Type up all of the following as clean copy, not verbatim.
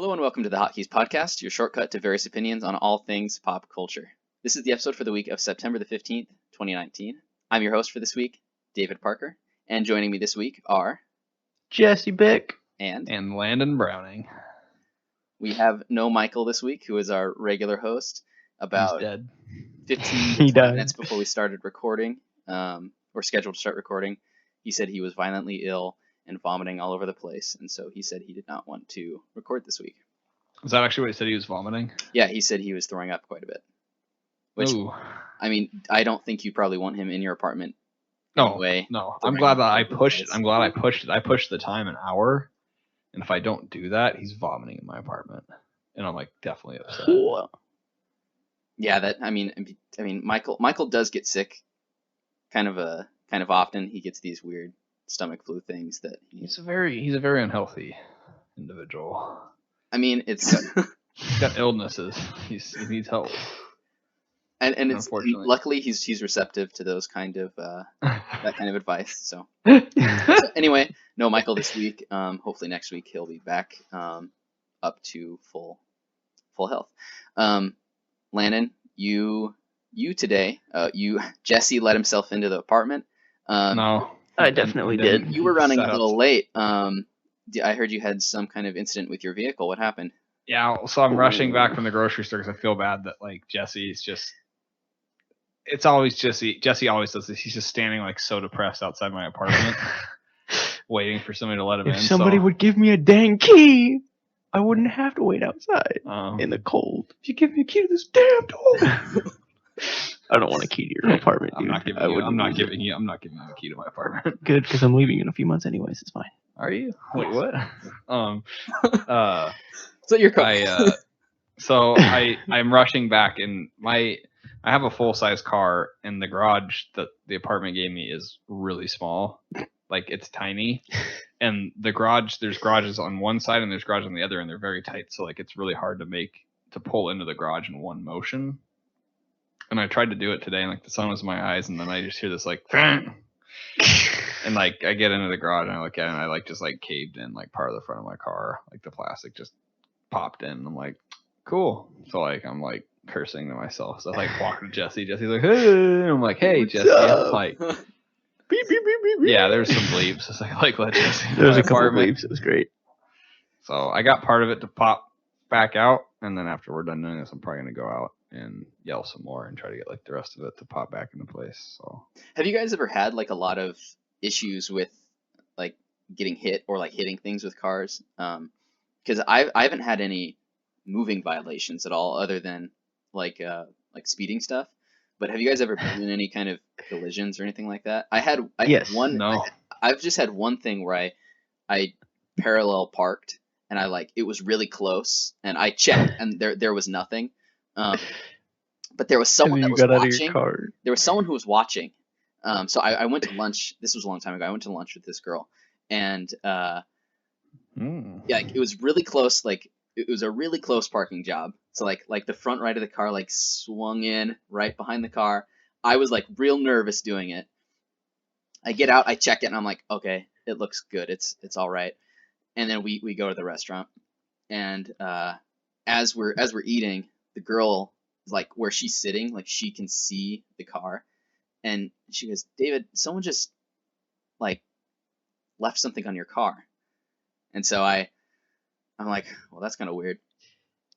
Hello and welcome to the Hotkeys podcast, your shortcut to various opinions on all things pop culture. This is the episode for the week of September the 15th, 2019. I'm your host for this week, David Parker, and joining me this week are Jesse Bick and Landon Browning. We have no Michael this week, who is our regular host. About 15 to 20 minutes before we started recording, or scheduled to start recording, he said he was violently ill and vomiting all over the place, and so he said he did not want to record this week. Is that actually what he said? He was vomiting? Yeah, he said he was throwing up quite a bit. Which, Ooh. I mean, I don't think you probably want him in your apartment. No, anyway, no. I'm glad that I pushed it. I'm glad I pushed it. I pushed the time an hour, and if I don't do that, he's vomiting in my apartment, and I'm like definitely upset. Yeah, I mean, Michael does get sick, kind of often. He gets these weird stomach flu things that he's a very unhealthy individual. I mean, he's got illnesses. He needs help. And it's luckily he's receptive to those kind of that kind of advice. So anyway, no Michael this week. Hopefully next week he'll be back up to full health. Landon, you today, Jesse let himself into the apartment. No, I definitely did. You were running a little late. I heard you had some kind of incident with your vehicle. What happened? Yeah, so I'm rushing back from the grocery store because I feel bad that Jesse's just. It's always Jesse. Jesse always does this. He's just standing so depressed outside my apartment, waiting for somebody to let him in. If somebody would give me a dang key, I wouldn't have to wait outside in the cold. If you give me a key to this damn door. I don't want a key to your apartment, dude. I'm not giving you a key to my apartment. Good, because I'm leaving in a few months anyways. It's fine. Are you? Wait, what? So you're cool. So I'm rushing back, and I have a full size car, and the garage that the apartment gave me is really small, it's tiny, and there's garages on one side and there's garages on the other, and they're very tight, so it's really hard to pull into the garage in one motion. And I tried to do it today, and the sun was in my eyes, and then I just hear this and I get into the garage and I look at it, and I just caved in part of the front of my car, the plastic just popped in. And I'm like, cool. So I'm cursing to myself. So I walk to Jesse. Jesse's like, hey. And I'm like, hey, Jesse. I'm beep, beep, beep, beep, beep. Yeah, there's some bleeps. It's let Jesse. There's a couple bleeps. It was great. So I got part of it to pop back out, and then after we're done doing this, I'm probably gonna go out and yell some more and try to get the rest of it to pop back into place. So have you guys ever had a lot of issues with getting hit or hitting things with cars? Because I haven't had any moving violations at all, other than speeding stuff. But have you guys ever been in any kind of collisions or anything like that? I had one. No. I've just had one thing where I parallel parked, and it was really close, and I checked, and there was nothing. But there was someone that was watching. There was someone who was watching. So I went to lunch. This was a long time ago. I went to lunch with this girl, and yeah, it was really close. It was a really close parking job. So the front right of the car swung in right behind the car. I was real nervous doing it. I get out, I check it, and I'm like, okay, it looks good. It's all right. And then we go to the restaurant, and as we're eating, the girl is where she's sitting, she can see the car, and she goes, David, someone just left something on your car. And so I'm like, well, that's kind of weird.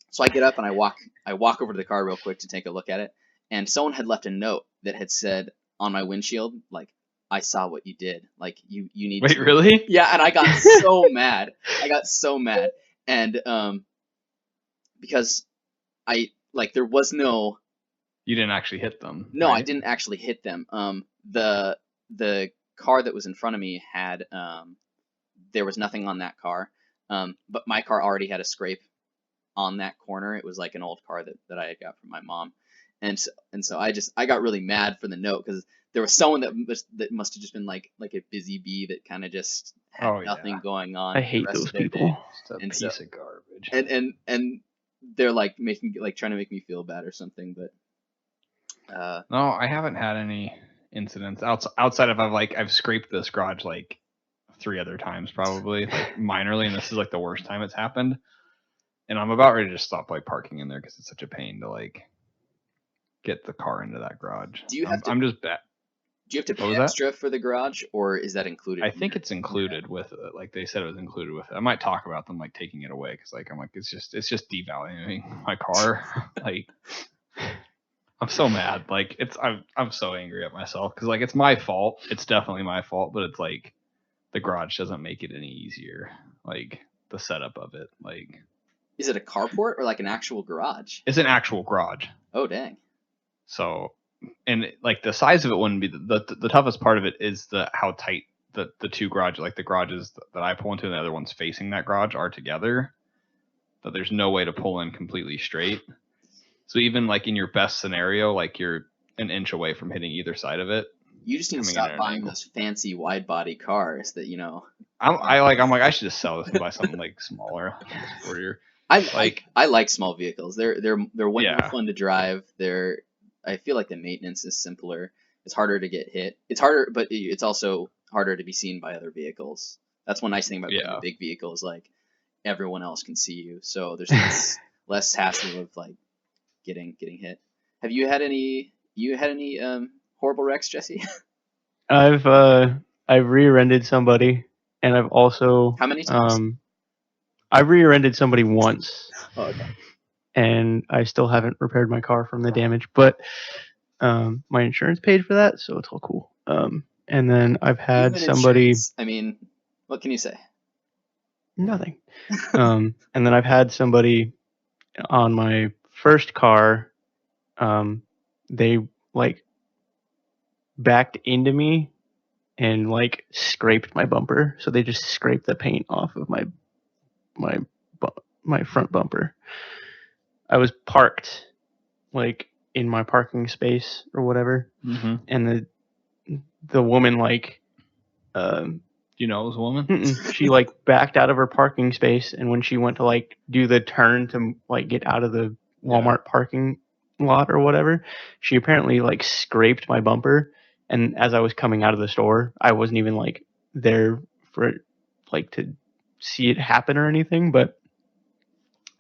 So I get up and I walk over to the car real quick to take a look at it, and someone had left a note that had said on my windshield, I saw what you did. You need Wait, to... really? Yeah, and I got so mad. And because there was no... You didn't actually hit them. No, right? I didn't actually hit them. The car that was in front of me had there was nothing on that car. But my car already had a scrape on that corner. It was an old car that I had got from my mom. And so I got really mad for the note, because there was someone that must have just been a busy bee that kind of just had nothing going on. I hate those people. It's a piece of garbage. And they're making trying to make me feel bad or something. But no, I haven't had any incidents outside of I've scraped this garage 3 other times probably, minorly, and this is the worst time it's happened. and I'm about ready to stop like parking in there because it's such a pain to like get the car into that garage. Do you have I'm just bad. Do you have to pay extra for the garage, or is that included? I think it's included with it. Like they said, it was included with it. I might talk about them like taking it away because like I'm like it's just devaluing my car. Like I'm so mad. Like I'm so angry at myself because like it's my fault. It's definitely my fault, but it's like the garage doesn't make it any easier. Like the setup of it. Like, is it a carport or like an actual garage? It's an actual garage. Oh dang. So. And like the size of it wouldn't be the toughest part of it is how tight the two garages, like the garages that I pull into and the other ones facing that garage are together, that there's no way to pull in completely straight. So even like in your best scenario, like you're an inch away from hitting either side of it. You just need to stop buying those fancy wide body cars that, you know. I'm like I should just sell this and buy something like smaller, sportier. I like small vehicles. They're way more fun to drive. I feel like the maintenance is simpler. It's harder to get hit. It's harder, but it's also harder to be seen by other vehicles. That's one nice thing about a big vehicle is like everyone else can see you, so there's less hassle of like getting hit. Have you had any horrible wrecks, Jesse? I've rear-ended somebody, and I've also how many times? I rear-ended somebody once. Oh, okay. And I still haven't repaired my car from the damage, but my insurance paid for that, so it's all cool. And then I've had somebody. I mean, what can you say? Nothing. And then I've had somebody on my first car. They like backed into me and like scraped my bumper, so they just scraped the paint off of my front bumper. I was parked, like, in my parking space or whatever, and the woman, like, do you know it was a woman? She, like, backed out of her parking space, and when she went to, like, do the turn to, like, get out of the Walmart parking lot or whatever, she apparently, like, scraped my bumper, and as I was coming out of the store, I wasn't even, like, there for, like, to see it happen or anything, but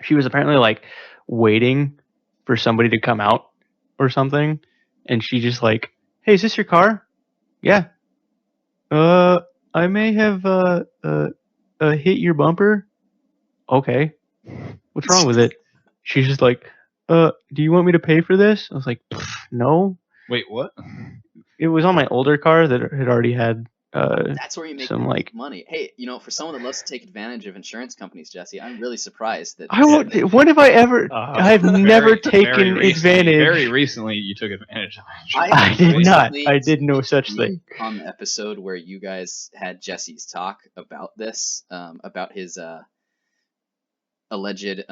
she was apparently, like, waiting for somebody to come out or something, and she just like, hey, is this your car? Yeah. I may have hit your bumper. Okay. What's wrong with it? She's just like, do you want me to pay for this? I was like, no. Wait, what? It was on my older car that had already had that's where you make some like money. Hey, you know, for someone that loves to take advantage of insurance companies, Jesse, I'm really surprised that I would. When have I ever? I've never taken advantage. Very recently, you took advantage of insurance. I did not. I did no such thing. On the episode where you guys had Jesse's talk about this, about his alleged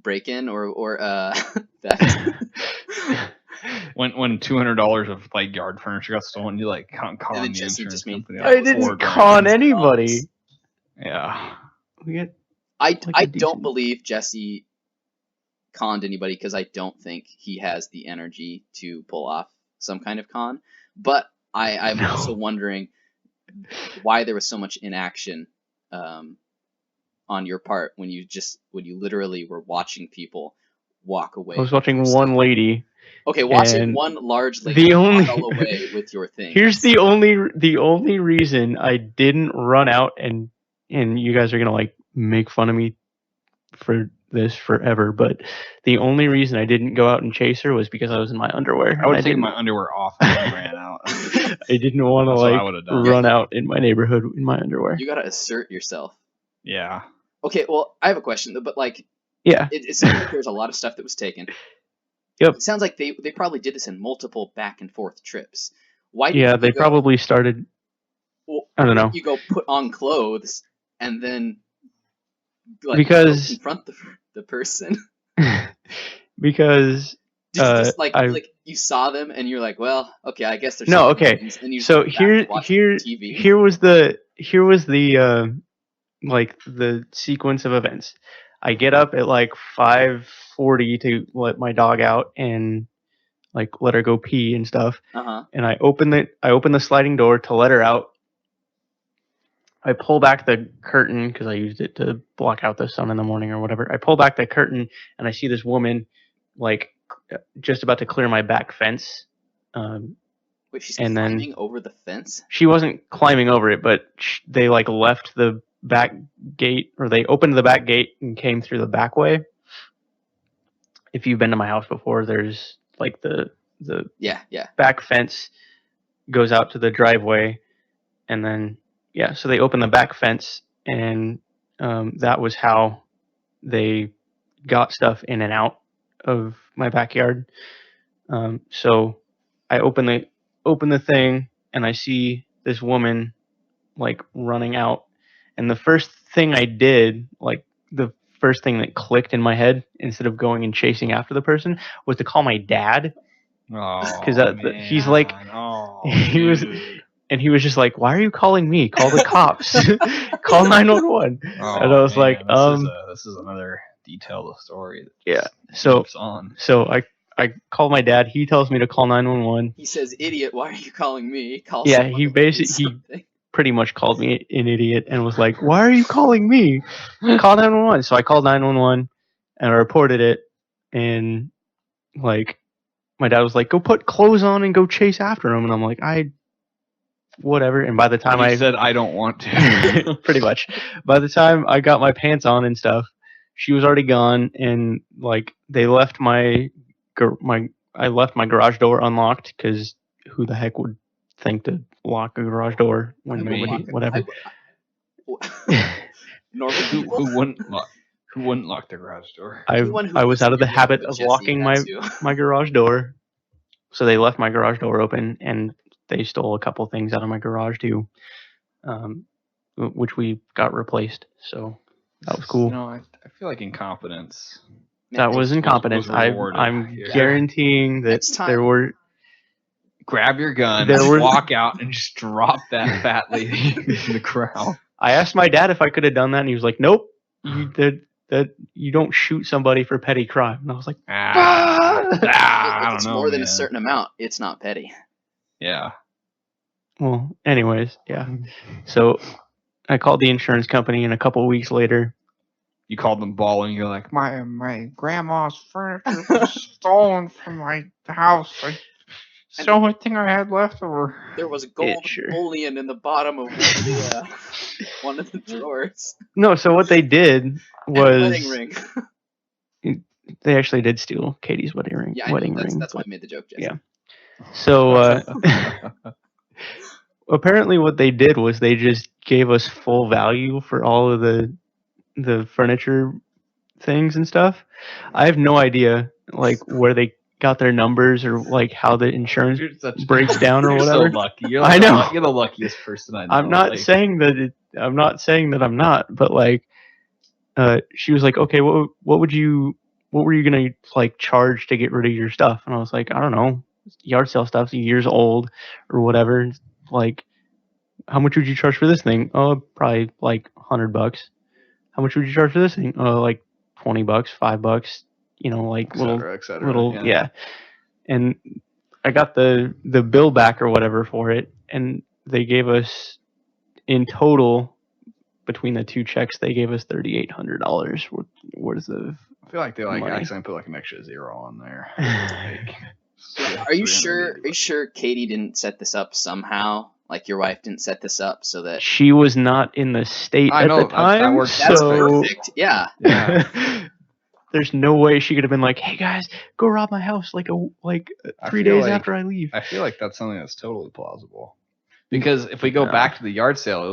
break-in or theft. When $200 of like yard furniture got stolen, you like con the insurance company. I didn't con anybody. Yeah. I don't believe Jesse conned anybody because I don't think he has the energy to pull off some kind of con. But I'm also wondering why there was so much inaction on your part when you literally were watching people walk away. I was watching one lady. Okay, watching one large lady walk away with your thing. Here's the only reason I didn't run out, and you guys are gonna like make fun of me for this forever, but the only reason I didn't go out and chase her was because I was in my underwear. I would have taken my underwear off and I ran out. I didn't want to like run out in my neighborhood in my underwear. You gotta assert yourself. Yeah. Okay, well, I have a question, but like, yeah, it sounds like there's a lot of stuff that was taken. Yep. It sounds like they probably did this in multiple back and forth trips. Why? They probably started. Well, I don't know. You go put on clothes and then like because confront the person. Because just like you saw them and you're like, well, okay, I guess there's no okay. So here was the like the sequence of events. I get up at like 5:40 to let my dog out and like let her go pee and stuff. Uh-huh. And I open the sliding door to let her out. I pull back the curtain because I used it to block out the sun in the morning or whatever. I pull back the curtain and I see this woman like just about to clear my back fence. Wait, she's climbing over the fence? She wasn't climbing over it, but they like left the back gate, or they opened the back gate and came through the back way. If you've been to my house before, there's like the back fence goes out to the driveway, and then so they opened the back fence, and that was how they got stuff in and out of my backyard. So I open the thing, and I see this woman like running out, and the first thing I did, like the first thing that clicked in my head, instead of going and chasing after the person, was to call my dad. Because he's like, he was just like, "Why are you calling me? Call the cops. Call 911." And I was like, this is another detail of the story. So I call my dad. He tells me to call 911. He says, "Idiot, why are you calling me?" He pretty much called me an idiot and was like, "Why are you calling me? Call 911." So I called 911 and I reported it, and like my dad was like, "Go put clothes on and go chase after him." And I'm like, whatever. And by the time I said, "I don't want to," pretty much, by the time I got my pants on and stuff, she was already gone, and like they left I left my garage door unlocked, because who the heck would think to lock a garage door when nobody, whatever. Who wouldn't lock their garage door? I was out of the habit of locking my garage door, so they left my garage door open, and they stole a couple things out of my garage too, which we got replaced. So that was cool. I feel like incompetence. That was incompetence. I'm guaranteeing that there were. Grab your gun, walk out, and just drop that fat lady in the ground. I asked my dad if I could have done that, and he was like, "Nope, you don't shoot somebody for petty crime." And I was like, if it's more than a certain amount, it's not petty. Yeah. Well, anyways, yeah. So I called the insurance company, and a couple of weeks later, you called them bawling. You're like, my grandma's furniture was stolen from my house. It's the only thing I had left over. There was a gold bullion in the bottom of one of the drawers. No, so what they did was wedding ring. They actually did steal Katie's wedding ring. Yeah, that's why I made the joke, Jesse. Yeah. So apparently, what they did was they just gave us full value for all of the furniture things and stuff. I have no idea like where they got their numbers, or like how the insurance breaks down, or whatever. You're so lucky. I know. You're the luckiest person I know. I'm not saying that I'm not, but like, she was like, "Okay, what were you gonna like charge to get rid of your stuff?" And I was like, "I don't know, yard sale stuff's years old or whatever. Like, how much would you charge for this thing?" "Oh, probably like $100. "How much would you charge for this thing?" "Oh, like $20, $5. Like et cetera, yeah. And I got the bill back or whatever for it, and they gave us, in total, between the two checks, they gave us $3,800 worth of. I feel like they money. accidentally put like an extra zero on there. Are you sure Katie didn't set this up somehow? Like your wife didn't set this up so that she was not in the state at the time? That's perfect. Yeah. There's no way she could have been like, "Hey guys, go rob my house like 3 days after I leave." I feel like that's something that's totally plausible. Because if we go back to the yard sale, it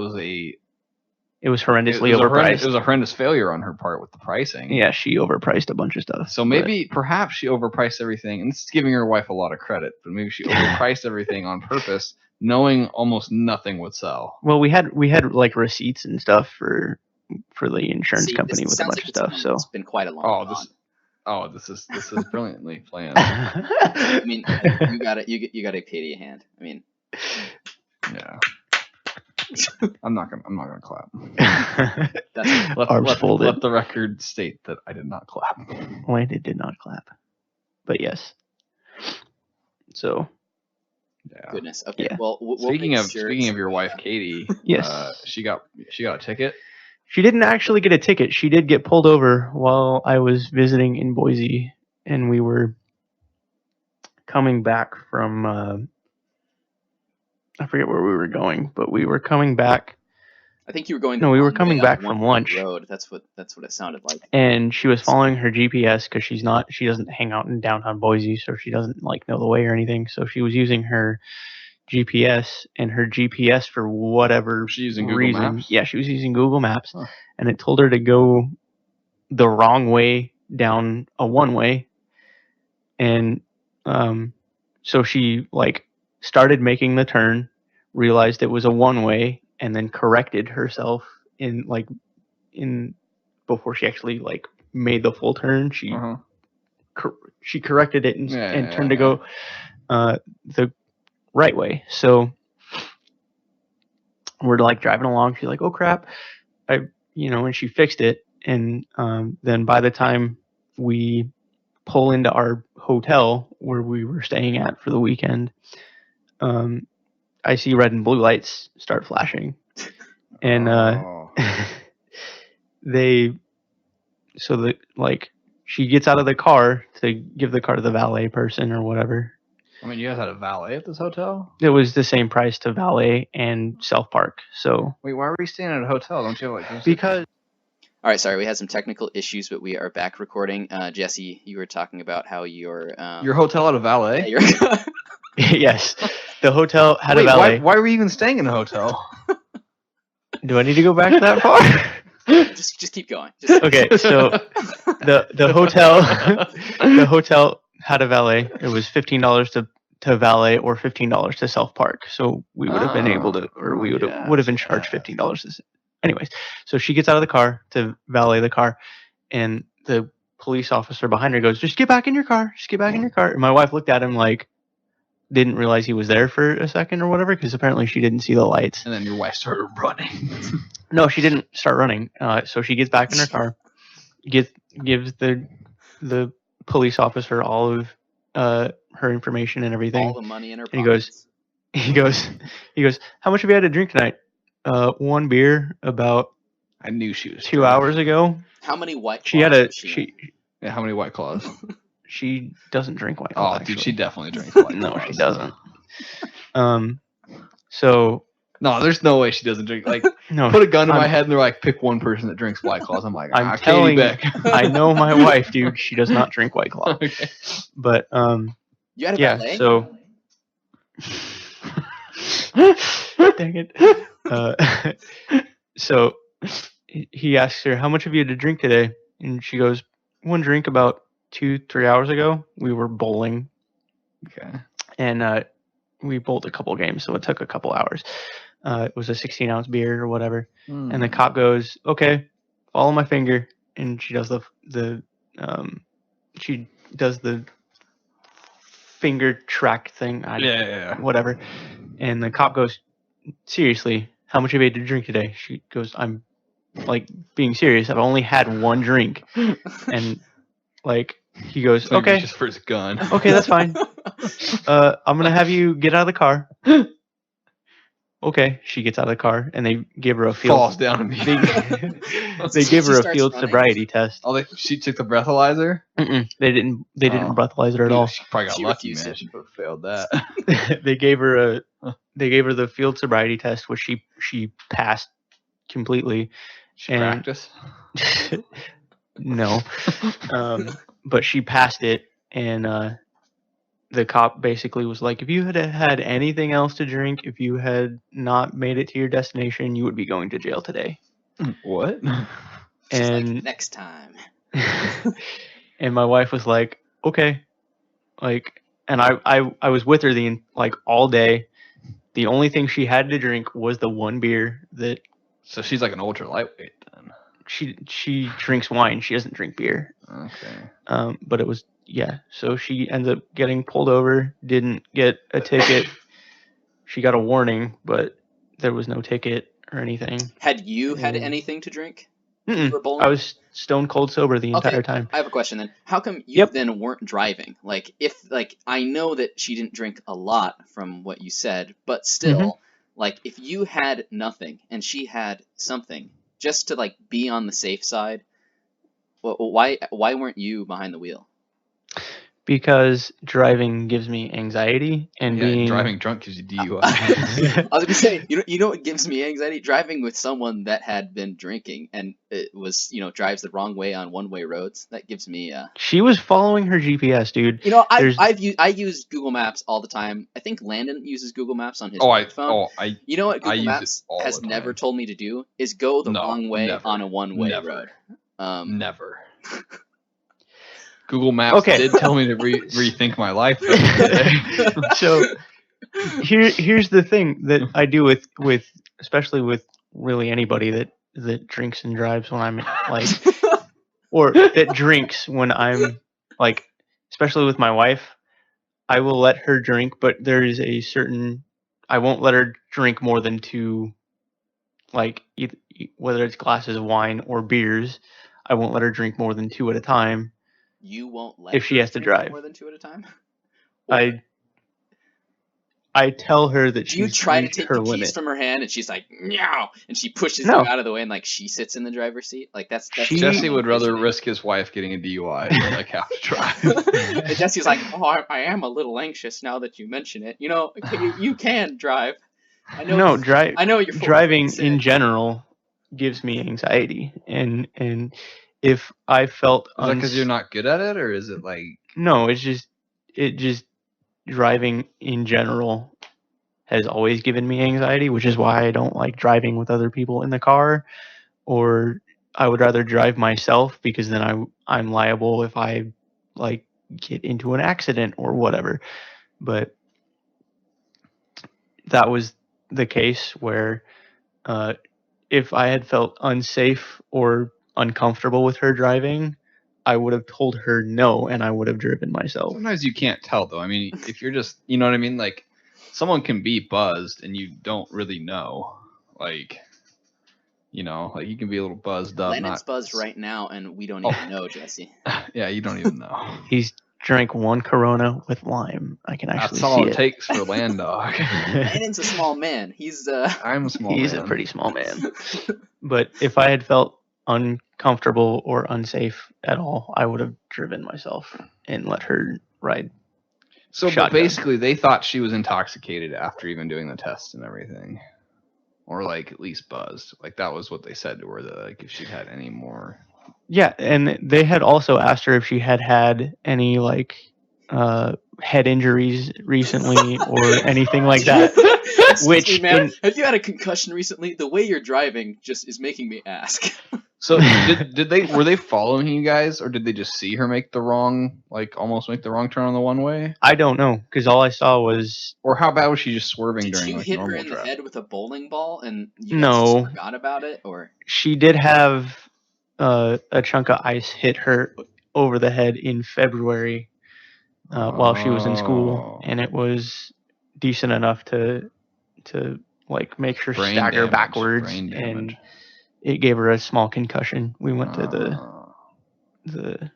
was horrendously overpriced. It was a horrendous failure on her part with the pricing. Yeah, she overpriced a bunch of stuff. So perhaps she overpriced everything, and this is giving her wife a lot of credit, but maybe she overpriced everything on purpose, knowing almost nothing would sell. Well, we had like receipts and stuff for the insurance company with a bunch of stuff. So it's been quite a long time. This is brilliantly planned. I mean, you got to pay a hand. I mean, yeah. I'm not gonna clap. Let the record state that I did not clap. Landon did not clap, but yes. So Yeah. Goodness. Okay. Yeah. Well, we'll speaking of your wife, Katie. Yes. She got a ticket. She didn't actually get a ticket. She did get pulled over while I was visiting in Boise, and we were coming back from. I forget where we were going, but we were coming back. I think you were going. No, we were coming back from lunch. Road. That's what it sounded like. And she was following her GPS because she doesn't hang out in downtown Boise, so she doesn't like know the way or anything. So she was using her GPS, and her GPS, for whatever She's using reason, Google Maps? yeah, she was using Google Maps, Huh. and it told her to go the wrong way down a one-way, and so she like started making the turn, realized it was a one-way, and then corrected herself in before she actually like made the full turn. She she corrected it and turned to go the right way. So we're like driving along. She's like, "Oh crap!" And she fixed it. And then by the time we pull into our hotel where we were staying at for the weekend, I see red and blue lights start flashing, and she gets out of the car to give the car to the valet person or whatever. I mean, you guys had a valet at this hotel? It was the same price to valet and self-park. So wait, why were you staying at a hotel? Don't you have because... All right, sorry, we had some technical issues, but we are back recording. Jesse, you were talking about how your hotel had a valet? Yeah, yes, the hotel had a valet. Why were you even staying in a hotel? Do I need to go back that far? just keep going. Okay, so the hotel had a valet. It was $15 to valet or $15 to self park. So we would have been able to, or we would have been charged $15. Anyways, so she gets out of the car to valet the car, and the police officer behind her goes, "Just get back in your car. Just get back in your car." And my wife looked at him like, didn't realize he was there for a second or whatever, because apparently she didn't see the lights. And then your wife started running. No, she didn't start running. So she gets back in her car, gives the police officer all of her information and everything. All the money in her pockets. He goes, "How much have you had to drink tonight?" One beer about. I knew she was 2 hours ago. How many White Claws? She had a how many White Claws? She doesn't drink White Claws. Oh, actually. dude, she definitely drinks White Claws. No, she doesn't. So. No, there's no way she doesn't drink. Like, no, put a gun to my head and they're like, pick one person that drinks White Claws. I'm like, I'm telling you, I know my wife, dude. She does not drink White Claw. Okay. But you had a valet? So. Dang it. So he asks her, "How much have you had to drink today?" And she goes, "One drink about 2-3 hours ago. We were bowling." Okay. And we bowled a couple games, so it took a couple hours. It was a 16-ounce beer or whatever. And the cop goes, "Okay, follow my finger." And she does the finger track thing. Whatever. And the cop goes, "Seriously, how much have you had to drink today?" She goes, "I'm like being serious. I've only had one drink." And like he goes, so "Okay, just for his gun." Okay, that's fine. I'm gonna have you get out of the car." Okay, she gets out of the car, and they give her a field. Falls down immediately. They give her a field sobriety test. Oh, she took the breathalyzer? They didn't breathalyze her at all. She probably got lucky, man. She would have failed that. They gave her the field sobriety test, which she passed completely. She practiced? No, but she passed it, and the cop basically was like, "If you had had anything else to drink, if you had not made it to your destination, you would be going to jail today." What? And like, next time. And my wife was like, "Okay," like, and I was with her all day. The only thing she had to drink was the one beer that. So she's like an ultra lightweight then. She drinks wine. She doesn't drink beer. Okay. But it was. Yeah, so she ends up getting pulled over, didn't get a ticket. She got a warning, but there was no ticket or anything. Had you had anything to drink? You were bowling? I was stone cold sober the entire time. I have a question then. How come you then weren't driving? Like, if I know that she didn't drink a lot from what you said, but still, like, if you had nothing and she had something, just to like be on the safe side, why weren't you behind the wheel? Because driving gives me anxiety, and driving drunk gives you DUI. I was gonna say, you know what gives me anxiety? Driving with someone that had been drinking and it was, drives the wrong way on one-way roads. That gives me. She was following her GPS, dude. I use Google Maps all the time. I think Landon uses Google Maps on his phone. You know what Google Maps has never told me to do is go the wrong way on a one-way road. Never. Google Maps did tell me to rethink my life. So here's the thing that I do with especially with really anybody that drinks and drives when I'm like, or that drinks when I'm like, especially with my wife, I will let her drink, but there is I won't let her drink more than 2, like whether it's glasses of wine or beers, I won't let her drink more than 2 at a time. You won't let if she has to drive more than 2 at a time? I tell her that you try to take the keys from her hand and she's like, no, and she pushes you out of the way and like she sits in the driver's seat. Like that's Jesse would rather risk his wife getting a DUI than like have to drive. And Jesse's like, oh, I am a little anxious now that you mention it. You can drive. I know. I know you're driving in general gives me anxiety, and if I felt is that because you're not good at it, or is it like no? It just driving in general has always given me anxiety, which is why I don't like driving with other people in the car, or I would rather drive myself because then I'm liable if I like get into an accident or whatever. But that was the case where if I had felt unsafe or uncomfortable with her driving, I would have told her no, and I would have driven myself. Sometimes you can't tell, though. I mean, if you're just, you know what I mean? Like, someone can be buzzed and you don't really know. Like, like you can be a little buzzed up. Landon's buzzed right now, and we don't even know, Jesse. Yeah, you don't even know. He's drank 1 Corona with lime. I can actually see it. That's all it takes for Land Dog. Landon's a small man. I'm a small man. He's a pretty small man. But if I had felt uncomfortable or unsafe at all, I would have driven myself and let her ride. So but basically, they thought she was intoxicated after even doing the test and everything, or like at least buzzed. Like that was what they said to her. That like if she had any more. Yeah, and they had also asked her if she had any like head injuries recently or anything like that. Which, man, have you had a concussion recently? The way you're driving just is making me ask. So were they following you guys, or did they just see her almost make the wrong turn on the one way? I don't know, because all I saw was. Or how bad was she just swerving during like normal drive? Did you hit her in the head with a bowling ball and you guys forgot about it, or? She did have a chunk of ice hit her over the head in February while she was in school, and it was decent enough to like make her stagger backwards, and it gave her a small concussion. We went to the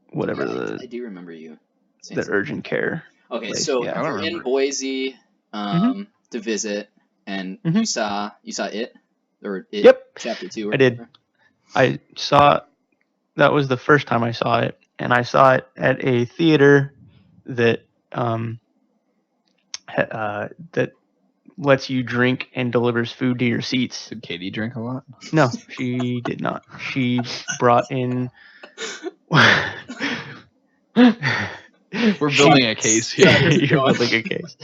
whatever I do remember you. The urgent care. Okay, place. So you're in Boise to visit, and you saw it, or it, yep, chapter 2. I did. I saw. That was the first time I saw it, and I saw it at a theater that that lets you drink and delivers food to your seats. Did Katie drink a lot? No, she did not. She brought in. We're building a case here. You're building a case.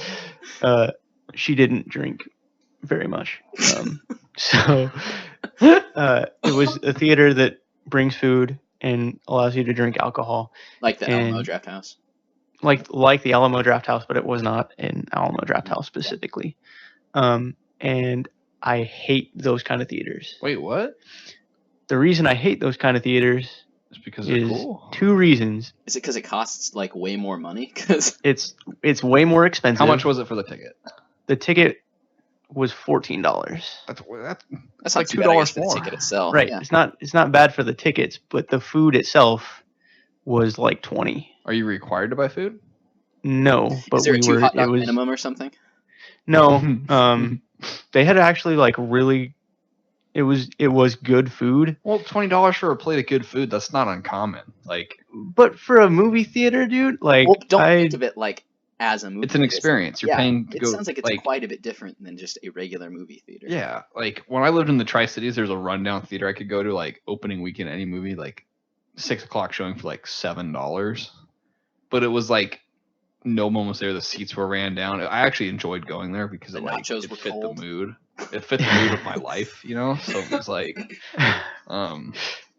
She didn't drink very much. So it was a theater that brings food and allows you to drink alcohol. Like the Alamo Draft House. Like the Alamo Draft House, but it was not an Alamo Draft House specifically. And I hate those kind of theaters. Wait, what? The reason I hate those kind of theaters is because they're cool. 2 reasons. Is it because it costs like way more money? Because it's way more expensive. How much was it for the ticket? The ticket was $14. That's That's like not $2 for the more. ticket itself. Right. Yeah. It's not bad for the tickets, but the food itself was like $20. Are you required to buy food? No, but Is there we a 2 were. hot It dog was minimum or something? no. They had actually like really. It was good food. Well, $20 for a plate of good food, that's not uncommon. Like, but for a movie theater, dude, like don't think of it like as a movie. It's an experience. You're paying to go. It sounds like it's quite a bit different than just a regular movie theater. Yeah, like when I lived in the Tri-Cities, there's a rundown theater I could go to, like opening weekend any movie, like 6 o'clock showing for like $7. But it was like no one was there. The seats were ran down. I actually enjoyed going there because it fit the mood. It fit the mood of my life, So it was like,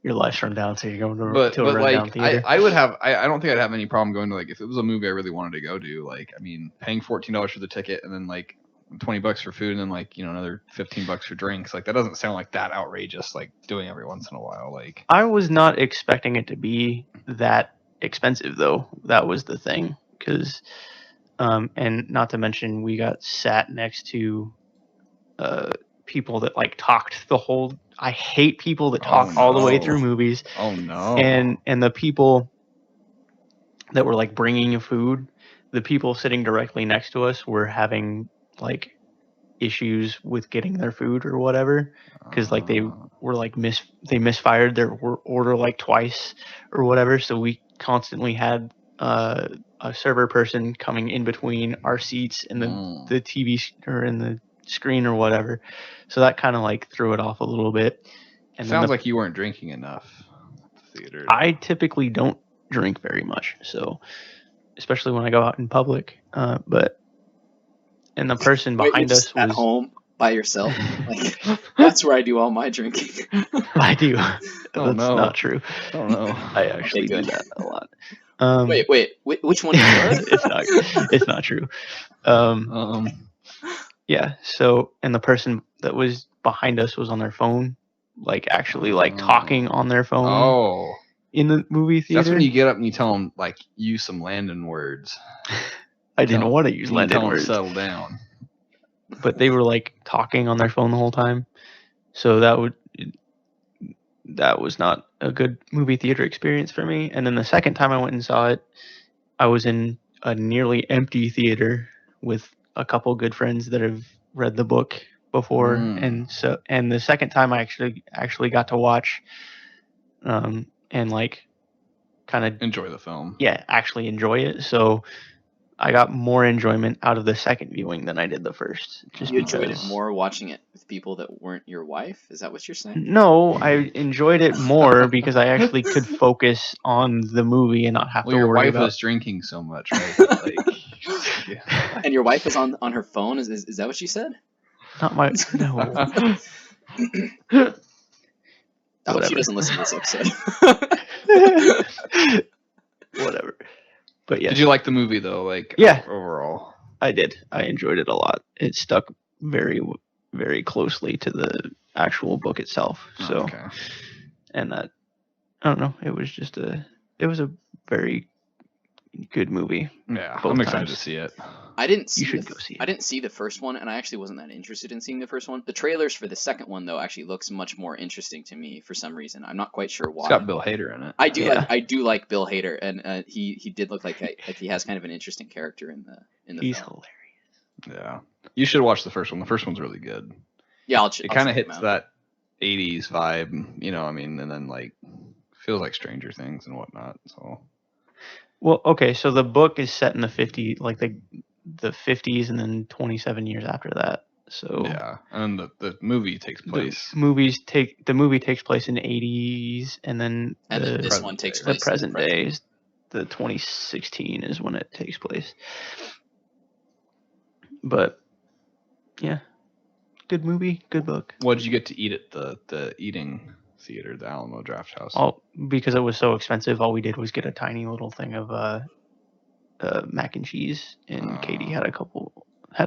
your life's run down, so you're going to a like, rundown theater. I would have. I don't think I'd have any problem going to, like, if it was a movie I really wanted to go to. Like, I mean, paying $14 for the ticket and then like $20 for food and then like another $15 for drinks. Like, that doesn't sound like that outrageous. Like, doing every once in a while. Like, I was not expecting it to be that expensive though. That was the thing, because and not to mention we got sat next to people that like talked the whole. I hate people that talk all the way through movies. Oh no! And the people that were like bringing you food, the people sitting directly next to us were having like issues with getting their food or whatever, because like they were like they misfired their order like twice or whatever. So we constantly had a server person coming in between our seats and the TV or in the screen or whatever. So that kind of like threw it off a little bit. And sounds like you weren't drinking enough at the theater. I typically don't drink very much, so especially when I go out in public. But and the person behind us was at home by yourself. Like, that's where I do all my drinking. I do. That's not true. Oh no. I actually do that a lot. Wait, which one is yours? It's not true. Yeah, so, and the person that was behind us was on their phone, like actually like talking on their phone in the movie theater. That's when you get up and you tell them, like, use some Landon words. I didn't want to use Landon words. Settle down. But they were like talking on their phone the whole time. So that was not a good movie theater experience for me. And then the second time I went and saw it, I was in a nearly empty theater with a couple good friends that have read the book before, and the second time I actually got to watch and like kind of enjoy the film. Yeah, actually enjoy it. So I got more enjoyment out of the second viewing than I did the first. You enjoyed it more watching it with people that weren't your wife? Is that what you're saying? No, I enjoyed it more because I actually could focus on the movie and not have to worry about... Well, your wife was drinking so much, right? Like, yeah. And your wife was on her phone? Is that what she said? Not my... No. I hope she doesn't listen to this episode. Whatever. But yeah. Did you like the movie though? Like, yeah, overall, I did. I enjoyed it a lot. It stuck very, very closely to the actual book itself. So, and that, I don't know. It was a very good movie. Yeah, I'm excited to see it. I didn't see the first one, and I actually wasn't that interested in seeing the first one. The trailers for the second one, though, actually looks much more interesting to me for some reason. I'm not quite sure why. It's got Bill Hader in it. I do like Bill Hader, and he did look like he has kind of an interesting character in the He's film. Hilarious. Yeah, you should watch the first one. The first one's really good. Yeah, it kind of hits that 80s vibe, I mean, and then like feels like Stranger Things and whatnot. So, well, okay, so the book is set in the 50s, like the 50s, and then 27 years after that. So yeah, and the movie takes place. The movie takes place in the 80s, and then this one takes place the present days. The 2016 is when it takes place. But yeah, good movie, good book. What did you get to eat at the eating theater, the Alamo Draft House? Because it was so expensive, all we did was get a tiny little thing of mac and cheese, and Katie had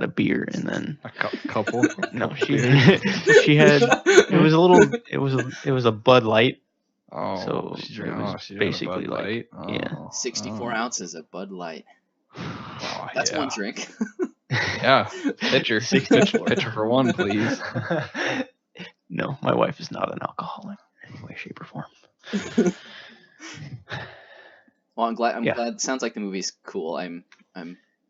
a beer, and then a couple. No, she had it was a Bud Light. Oh, so it was basically like 64 ounces of Bud Light. That's one drink. Yeah, pitcher for one, please. No, my wife is not an alcoholic in any way, shape, or form. Well, I'm glad. It sounds like the movie's cool.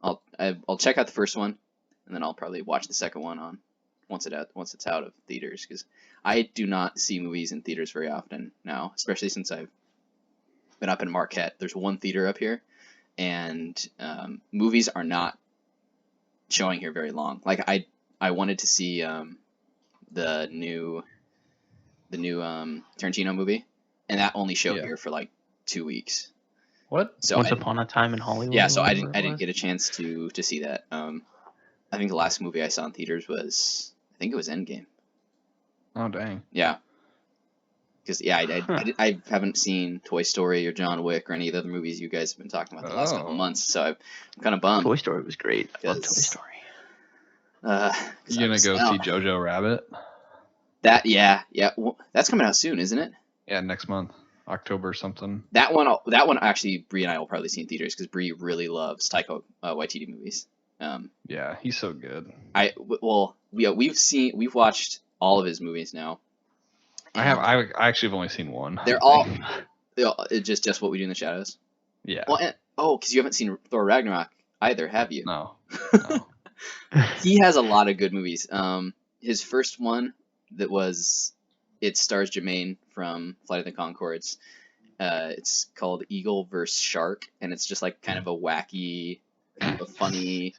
I'll check out the first one, and then I'll probably watch the second one once it's out of theaters, because I do not see movies in theaters very often now, especially since I've been up in Marquette. There's one theater up here, and movies are not showing here very long. Like I wanted to see the new Tarantino movie, and that only showed here for like 2 weeks. What? So Once Upon a Time in Hollywood. Yeah, so I didn't get a chance to see that. I think the last movie I saw in theaters was, I think it was Endgame. Oh dang. Yeah. Because I haven't seen Toy Story or John Wick or any of the other movies you guys have been talking about the last couple months, so I'm kind of bummed. Toy Story was great. I love Toy Story. You gonna go see Jojo Rabbit? Well, that's coming out soon, isn't it? Yeah, next month, October something. That one actually, Bree and I will probably see in theaters, because Bree really loves Taika Waititi movies. Yeah, he's so good. We've watched all of his movies now. I actually have only seen one. They're all just What We Do in the Shadows. Yeah. Well, because you haven't seen Thor Ragnarok either, have you? No. He has a lot of good movies. His first one it stars Jermaine from Flight of the Conchords. It's called Eagle vs. Shark, and it's just like kind of a wacky, kind of a funny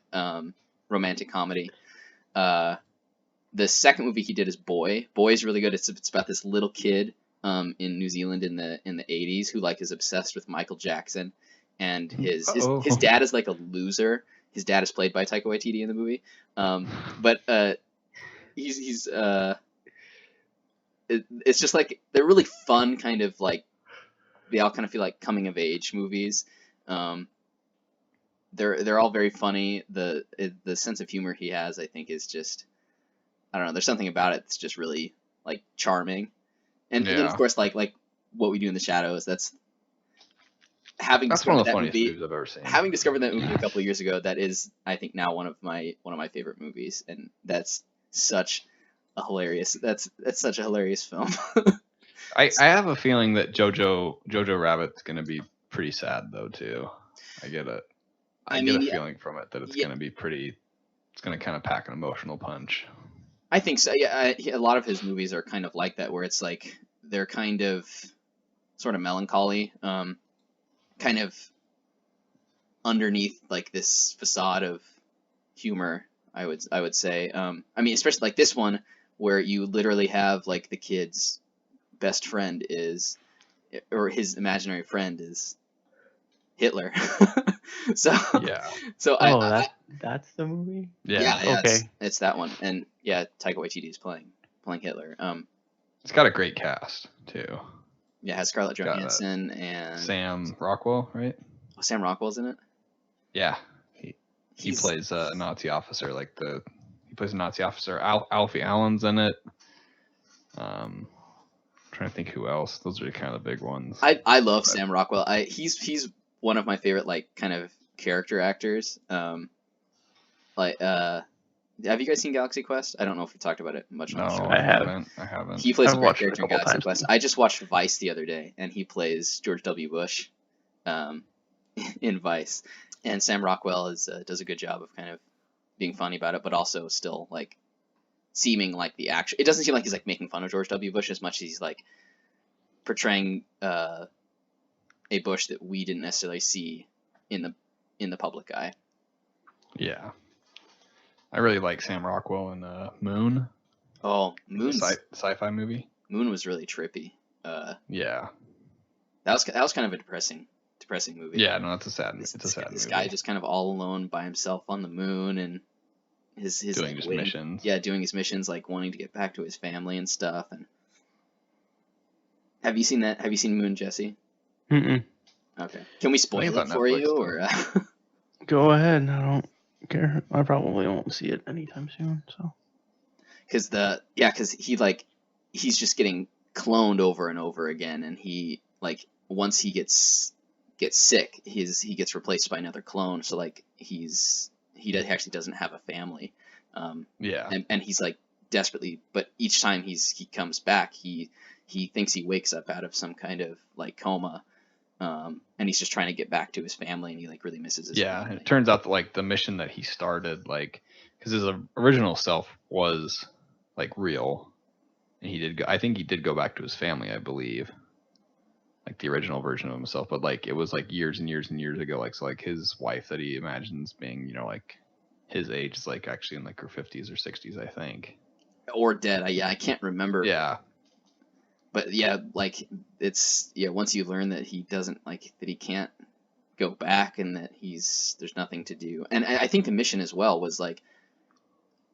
romantic comedy. The second movie he did is Boy. Boy is really good. It's about this little kid in New Zealand in the 80s who like is obsessed with Michael Jackson, and his dad is like a loser. His dad is played by Taika Waititi in the movie, but it's just like they're really fun, kind of like they all kind of feel like coming of age movies. They're all very funny. The sense of humor he has, I think, is just, I don't know. There's something about it that's just really like charming, and then of course like What We Do in the Shadows. That's one of the funniest movies I've ever seen. Having discovered that movie a couple of years ago, that is, I think, now one of my favorite movies, and that's such a hilarious film. I have a feeling that Jojo Rabbit's gonna be pretty sad though too. I get it. I get a feeling from it that it's gonna be pretty. It's gonna kind of pack an emotional punch. I think so. Yeah, a lot of his movies are kind of like that, where it's like they're kind of sort of melancholy, kind of underneath like this facade of humor. I would say. I mean, especially like this one, where you literally have like the kid's best friend or his imaginary friend is Hitler. So that's the movie. Yeah, okay, it's that one, and yeah, Taika Waititi is playing Hitler. It's got a great cast too. Yeah, it has Scarlett Johansson and Sam Rockwell, right? Oh, Sam Rockwell's in it. Yeah, he plays a Nazi officer. He plays a Nazi officer. Alfie Allen's in it. Trying to think who else. Those are kind of the big ones. I love Sam Rockwell. He's one of my favorite like kind of character actors. Have you guys seen Galaxy Quest? I don't know if we talked about it much. No, I haven't. He plays a great character in Galaxy Quest. I just watched Vice the other day, and he plays George W. Bush in Vice. And Sam Rockwell does a good job of kind of being funny about it, but also still like seeming like the action. It doesn't seem like he's like making fun of George W. Bush as much as he's like portraying a Bush that we didn't necessarily see in the public eye. Yeah, I really like Sam Rockwell in Moon. Oh, Moon, sci-fi movie. Moon was really trippy. Yeah, that was kind of a depressing movie. Yeah, no, it's a sad movie. This guy just kind of all alone by himself on the moon, and his doing his missions. Yeah, doing his missions, like wanting to get back to his family and stuff. And have you seen that? Have you seen Moon, Jesse? Mm-mm. Okay. Can we spoil it for you, or? Go ahead. I don't care. I probably won't see it anytime soon. So. Because he's just getting cloned over and over again, and he like once he gets sick, he gets replaced by another clone. So like his he actually doesn't have a family. Yeah. And he's like desperately, but each time he comes back, he thinks he wakes up out of some kind of like coma, and he's just trying to get back to his family, and he like really misses his family. It turns out that like the mission that he started, like, because his original self was like real, and he did I think he did go back to his family, I believe, like the original version of himself, but like it was like years and years and years ago. Like, so like his wife that he imagines being, you know, like his age is like actually in like her 50s or 60s, I think, or dead. I can't remember. Yeah. But yeah, like it's once you learn that he doesn't like that he can't go back and that there's nothing to do. And I think the mission as well was like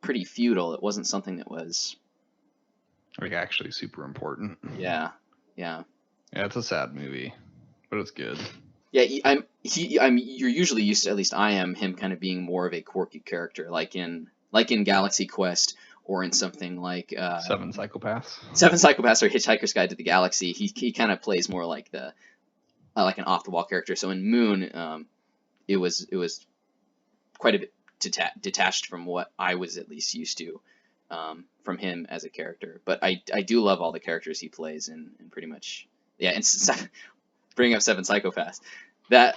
pretty futile. It wasn't something that was like actually super important. Yeah. Yeah, it's a sad movie, but it's good. Yeah, you're usually used to, at least I am, him kind of being more of a quirky character, like in Galaxy Quest, or in something like Seven Psychopaths. Or Hitchhiker's Guide to the Galaxy. He kind of plays more like like an off the wall character. So in Moon, it was quite a bit detached from what I was at least used to from him as a character. But I do love all the characters he plays in pretty much. Yeah, and bringing up Seven Psychopaths, that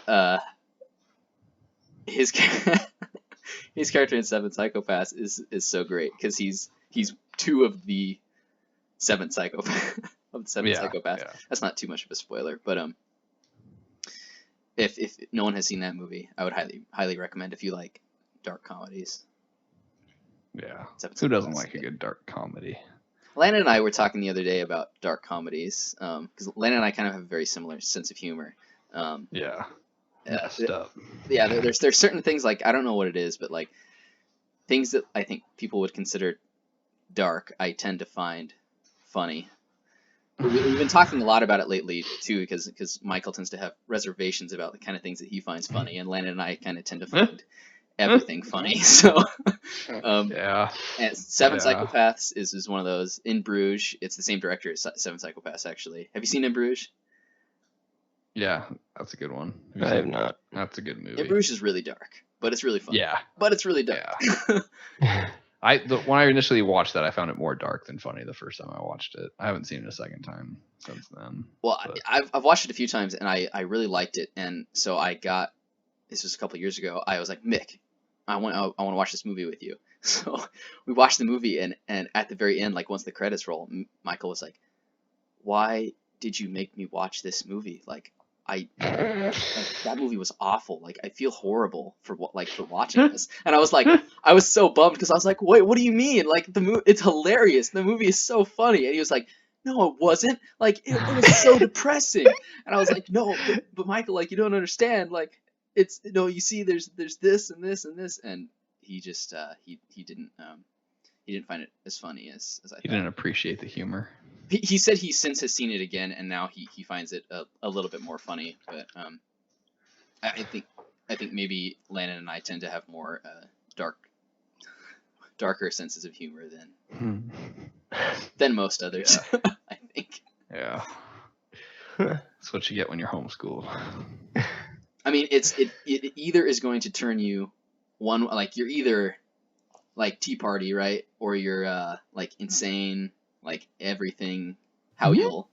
his character in Seven Psychopaths is so great because he's two of the seven psychopaths. Yeah. That's not too much of a spoiler, but if no one has seen that movie, I would highly recommend if you like dark comedies. Yeah, who doesn't like a good dark comedy? Landon and I were talking the other day about dark comedies because Landon and I kind of have a very similar sense of humor. Messed up. Yeah, there's certain things, like, I don't know what it is, but like things that I think people would consider dark, I tend to find funny. We've been talking a lot about it lately too, because Michael tends to have reservations about the kind of things that he finds funny, and Landon and I kind of tend to find everything funny. So and Seven Psychopaths is one of those. In Bruges, it's the same director as Seven Psychopaths, actually. Have you seen In Bruges? Yeah, that's a good one. I have not. That's a good movie. In Bruges is really dark, but it's really fun. Yeah, but it's really dark. Yeah. When I initially watched that, I found it more dark than funny the first time I watched it. I haven't seen it a second time since then. Well, I've watched it a few times, and I really liked it, and so this was a couple years ago. I was like, Mick, I want to watch this movie with you. So we watched the movie, and at the very end, like once the credits roll, Michael was like, "Why did you make me watch this movie? Like, that movie was awful. Like, I feel horrible for watching this." And I was like, I was so bummed because I was like, "Wait, what do you mean? Like, it's hilarious. The movie is so funny." And he was like, "No, it wasn't. Like, it was so depressing." And I was like, "No, but Michael, like, you don't understand. Like, it's you see, there's this and this and this." And he just he didn't find it as funny as I thought. He didn't appreciate the humor. He said he since has seen it again, and now he finds it a little bit more funny. But I think maybe Landon and I tend to have more darker senses of humor than most others. Yeah. I think. Yeah. That's what you get when you're homeschooled. I mean, it either is going to turn you one, like you're either like Tea Party, right, or you're like insane. Like everything, how you'll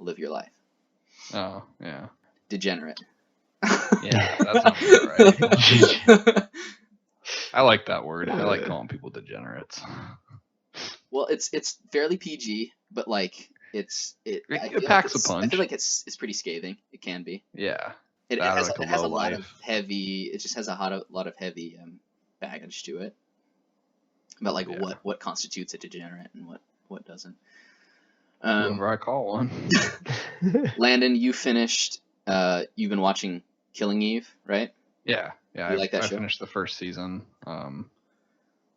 live your life. Oh yeah. Degenerate. Yeah, that sounds right. I like that word. I like calling people degenerates. Well, it's fairly PG, but like it packs a punch. I feel like it's pretty scathing. It can be. Yeah. It has a lot of heavy. It just has a lot of heavy baggage to it. About like what constitutes a degenerate and what doesn't. Whoever I call one. Landon, you finished. You've been watching Killing Eve, right? Yeah. You like that show? I finished the first season on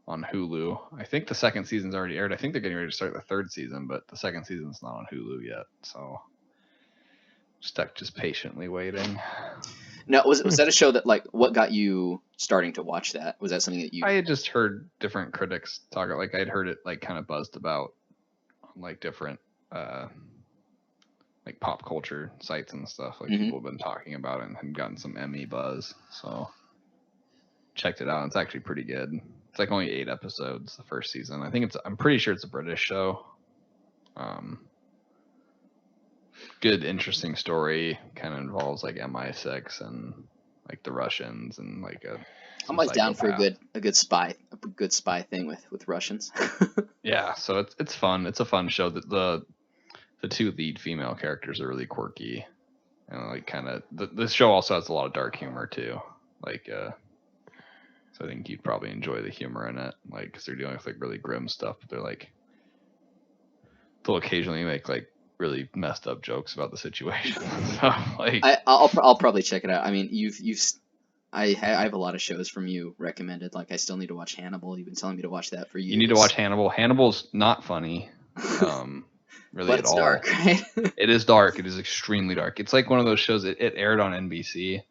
Hulu. I think the second season's already aired. I think they're getting ready to start the third season, but the second season's not on Hulu yet. So stuck just patiently waiting. No, was that a show that, like, what got you starting to watch that? Was that something that you... I had just heard different critics talk about, like, I'd heard it, like, kind of buzzed about on, like, different, like, pop culture sites and stuff. Like, people have been talking about it and had gotten some Emmy buzz, so... checked it out. It's actually pretty good. It's like only 8 episodes the first season. I'm pretty sure it's a British show. Good, interesting story. Kind of involves like MI6 and like the Russians and like I'm always down for a good spy thing with Russians. Yeah, so it's fun. It's a fun show. That the 2 lead female characters are really quirky, and like kind of the show also has a lot of dark humor too. Like so I think you'd probably enjoy the humor in it, like because they're dealing with like really grim stuff, but they'll occasionally make like really messed up jokes about the situation. So, like, I'll probably check it out. I mean, I have a lot of shows from you recommended. Like, I still need to watch Hannibal. You've been telling me to watch that for years. You need to watch Hannibal. Hannibal's not funny, really but at it's all. Dark, right? It is dark. It is extremely dark. It's like one of those shows. It aired on NBC,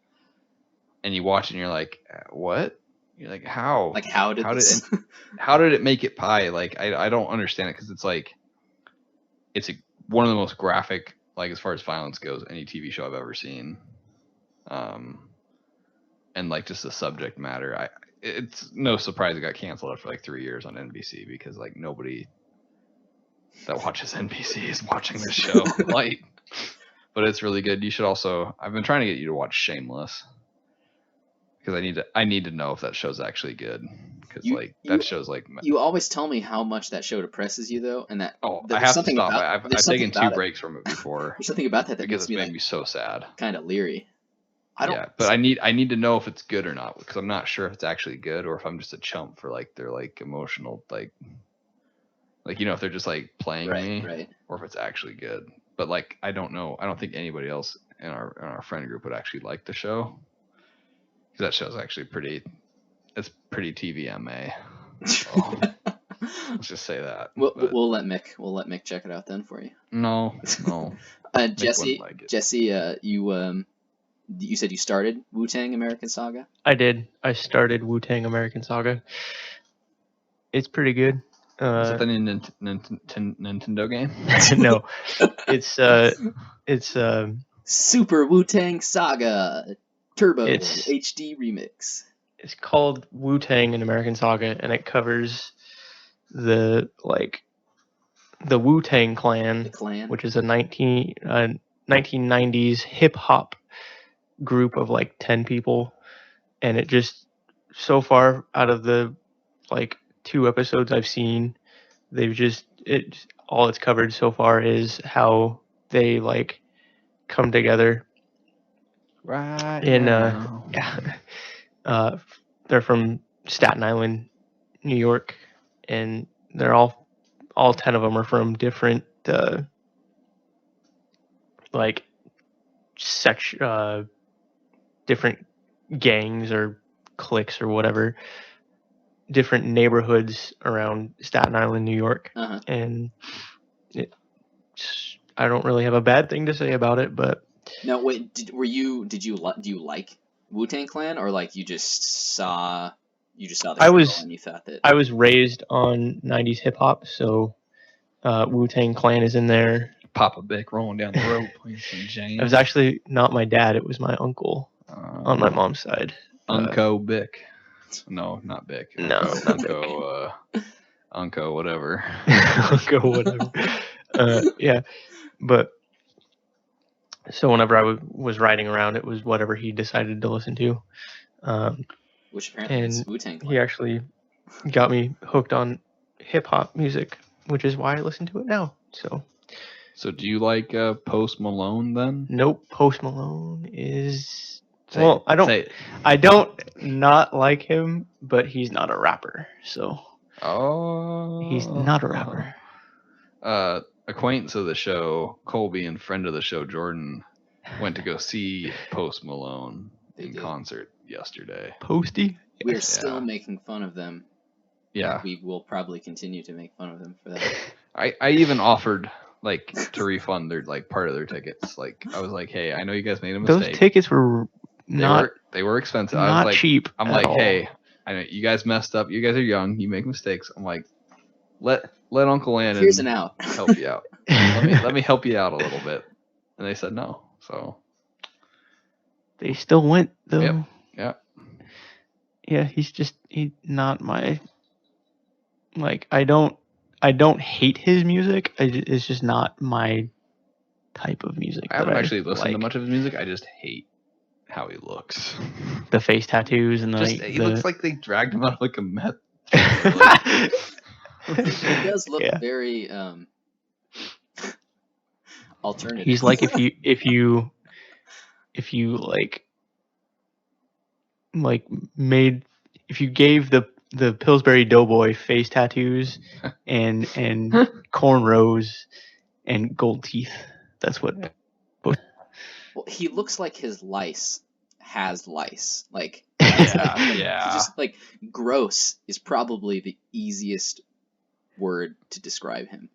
and you watch it and you're like, what? You're like, how? Like, how did it make it pie? Like, I don't understand it because it's like, it's one of the most graphic, like as far as violence goes, any TV show I've ever seen. And like just the subject matter, it's no surprise it got canceled after like 3 years on NBC because like nobody that watches NBC is watching this show. Like, but it's really good. You should also. I've been trying to get you to watch Shameless because I need to know if that show's actually good. Because that show's like. You always tell me how much that show depresses you though, and that. I have to stop. I've taken 2 breaks from it before. There's something about that because makes it's made me so sad. Kind of leery. But I need to know if it's good or not because I'm not sure if it's actually good or if I'm just a chump for like their like emotional like if they're just like playing me or if it's actually good. But like I don't know. I don't think anybody else in our friend group would actually like the show because that show's actually pretty TVMA. So, let's just say that. We'll let Mick check it out then for you. No. Jesse, you said you started Wu-Tang American Saga? I did. I started Wu-Tang American Saga. It's pretty good. Is it the Nintendo game? No. It's Super Wu-Tang Saga Turbo HD Remix. It's called Wu-Tang in American Saga, and it covers the Wu-Tang Clan, which is a 1990s hip-hop group of like 10 people, and it just so far out of the like 2 episodes I've seen, all it's covered so far is how they like come together right in now. They're from Staten Island, New York, and they're all 10 of them are from different like different gangs or cliques or whatever, different neighborhoods around Staten Island, New York. Uh-huh. And I don't really have a bad thing to say about it, but no, wait, do you like Wu-Tang Clan, or like you just saw the show and you thought that? I was raised on 90s hip hop, so Wu-Tang Clan is in there. Papa Bick rolling down the road playing some James. It was actually not my dad, it was my uncle on my mom's side. Unco Bick. No, not Bick. No, Unco, Unco whatever. Unco whatever. Yeah, but so whenever I was riding around, it was whatever he decided to listen to. Which apparently is Wu-Tang Clan. He actually got me hooked on hip hop music, which is why I listen to it now. So do you like Post Malone then? Nope, Post Malone is I don't not like him, but he's not a rapper. So he's not a rapper. Acquaintance of the show, Colby, and friend of the show, Jordan, went to go see Post Malone in concert yesterday. Posty? We're still making fun of them. Yeah. We will probably continue to make fun of them for that. I even offered like to refund their like part of their tickets. Like I was like, hey, I know you guys made a mistake. Those tickets were they were expensive. Not I was like, cheap. I'm like, hey, I know you guys messed up. You guys are young. You make mistakes. I'm like, let Uncle Landon here's an out. Help you out. let me help you out a little bit. And they said no. So they still went though. Yep. Yeah, he's not my, like, I don't hate his music. It's just not my type of music. I haven't actually listened to much of his music. I just hate how he looks. The face tattoos and he looks like they dragged him out of like a meth. He does look very alternative. He's like if you if you gave the Pillsbury Doughboy face tattoos and cornrows and gold teeth. That's what. Well, he looks like his lice has lice. Like, yeah. Just like gross is probably the easiest word to describe him.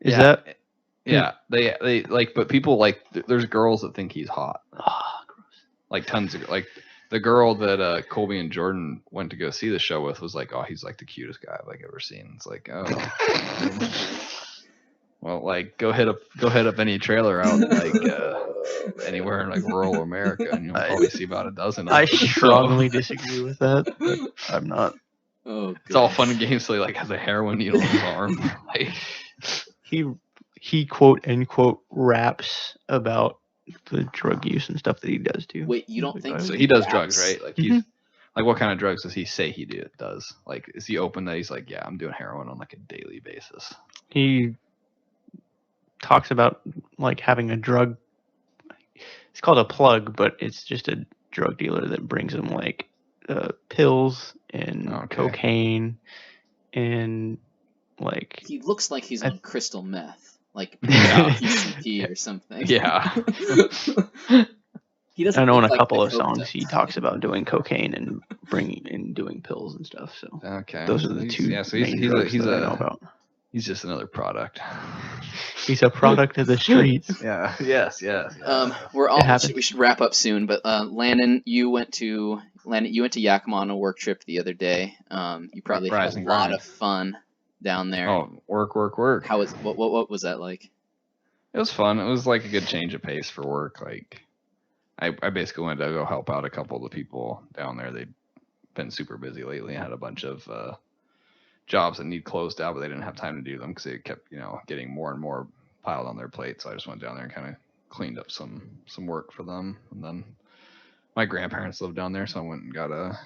Is that? Yeah, they like, but people like. There's girls that think he's hot. Oh, gross. Like tons of like the girl that Colby and Jordan went to go see the show with was like, oh, he's like the cutest guy I've like ever seen. It's like, oh. Well, like go hit up any trailer out like anywhere in like rural America, and you'll probably see about a dozen. I strongly disagree with that. But I'm not. Oh, it's all fun and games till he like has a heroin needle in his arm. Like he quote unquote raps about the drug use and stuff that he does too. Wait, you don't think so? He does drugs, right? Like he's like, what kind of drugs does he say he does? Like, is he open that he's like, yeah, I'm doing heroin on like a daily basis? He talks about like having a drug. It's called a plug, but it's just a drug dealer that brings him like pills and cocaine and like. He looks like he's on crystal meth, like PCP or something. Yeah. He doesn't. I know in a couple of songs he talks about doing cocaine and doing pills and stuff. So those are the two. Yeah, so main drugs that I know about. He's just another product. He's a product of the streets. Yeah. Yes. We should wrap up soon. But Landon, you went to Yakima on a work trip the other day. You probably had a lot of fun down there. Oh, work. How was what was that like? It was fun. It was like a good change of pace for work. Like I basically went to go help out a couple of the people down there. They'd been super busy lately and had a bunch of jobs that need closed out, but they didn't have time to do them because they kept, getting more and more piled on their plate. So I just went down there and kind of cleaned up some work for them. And then my grandparents live down there, so I went and got a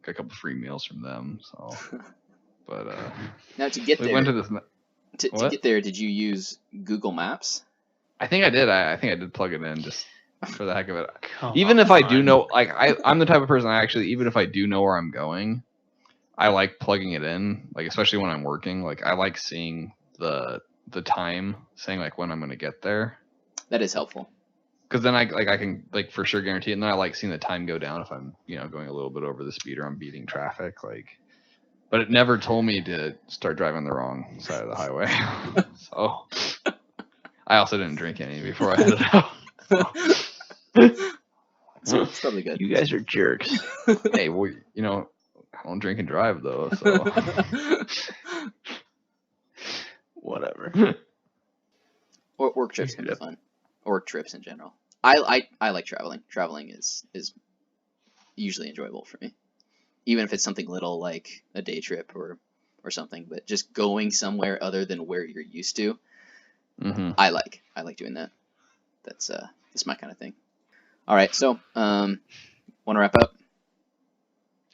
couple free meals from them. So, but now to get there, went to this. To get there, did you use Google Maps? I think I did. I think I did plug it in just for the heck of it. Even if I do know, like I'm the type of person even if I do know where I'm going, I like plugging it in, like especially when I'm working. Like I like seeing the time, saying like when I'm going to get there. That is helpful. Because then I can like for sure guarantee it. And then I like seeing the time go down if I'm going a little bit over the speed or I'm beating traffic. Like, but it never told me to start driving the wrong side of the highway. So I also didn't drink any before I headed out. So it's probably good. You guys are jerks. Hey, well, I don't drink and drive though, so whatever. Or work trips can be fun. Or trips in general. I like traveling. Traveling is usually enjoyable for me. Even if it's something little like a day trip or something, but just going somewhere other than where you're used to. Mm-hmm. I like doing that. That's my kind of thing. All right, so want to wrap up?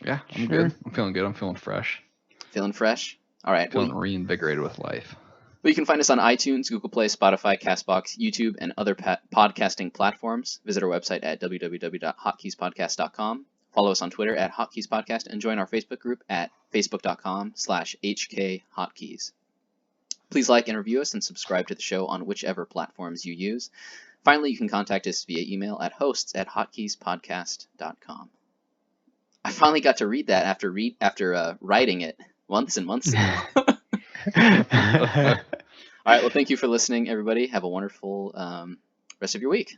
Yeah, I'm good. I'm feeling good. I'm feeling fresh. Feeling fresh? All right. Feeling reinvigorated with life. Well, you can find us on iTunes, Google Play, Spotify, CastBox, YouTube, and other podcasting platforms. Visit our website at www.hotkeyspodcast.com. Follow us on Twitter at HotKeysPodcast and join our Facebook group at facebook.com/HKHotkeys. Please like and review us and subscribe to the show on whichever platforms you use. Finally, you can contact us via email at hosts@hotkeyspodcast.com. I finally got to read that after writing it months and months ago. All right, well, thank you for listening, everybody. Have a wonderful rest of your week.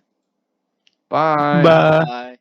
Bye. Bye.